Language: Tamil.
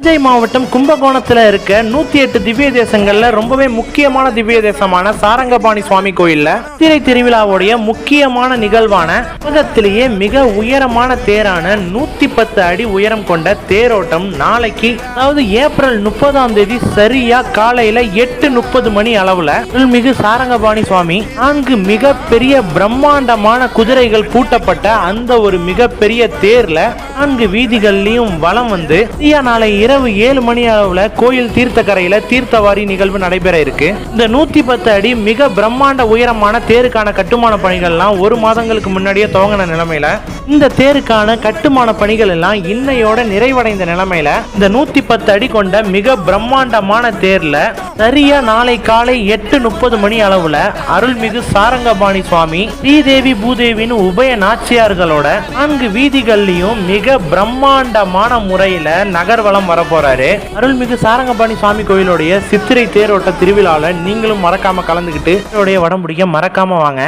தஞ்சை மாவட்டம் கும்பகோணத்துல இருக்க 108 திவ்ய தேசங்கள்ல ரொம்பவே முக்கியமான திவ்ய தேசமான சாரங்கபாணி சுவாமி கோயில்ல சித்திரை திருவிழாவுடைய முக்கியமான நிகழ்வான உலகத்திலேயே மிக உயரமான தேரான 110 அடி உயரம் கொண்ட தேரோட்டம் நாளைக்கு, அதாவது ஏப்ரல் 30ஆம் தேதி சரியா காலையில 8:30 மணி அளவுல அருள்மிகு சாரங்கபாணி சுவாமி 4 மிக பெரிய பிரம்மாண்டமான குதிரைகள் பூட்டப்பட்ட அந்த ஒரு மிகப்பெரிய தேர்ல 4 வீதிகள்லயும் வலம் வந்து நாளை இரவு 7 மணி அளவுல கோயில் தீர்த்தக்கரையில தீர்த்தவாரி நிகழ்வு நடைபெற இருக்கு. இந்த 110 அடி மிக பிரம்மாண்ட உயரமான தேருக்கான கட்டுமான பணிகள்லாம் 1 மாதங்களுக்கு முன்னாடியே துவங்கின நிலைமையில இந்த தேருக்கான கட்டுமான பணிகள் எல்லாம் இன்னையோட நிறைவடைந்த நிலைமையில இந்த 110 அடி கொண்ட மிக பிரம்மாண்டமான தேர்ல சரியா நாளை காலை 8:30 மணி அளவுல அருள்மிகு சாரங்கபாணி சுவாமி ஸ்ரீதேவி பூதேவின் உபய நாச்சியார்களோட 4 வீதிகள்லயும் மிக பிரம்மாண்டமான முறையில நகர்வலம் வர போறாரு. அருள்மிகு சாரங்கபாணி சுவாமி கோயிலுடைய சித்திரை தேரோட்ட திருவிழால நீங்களும் மறக்காம கலந்துக்கிட்டு வடம் பிடிக்க மறக்காம வாங்க.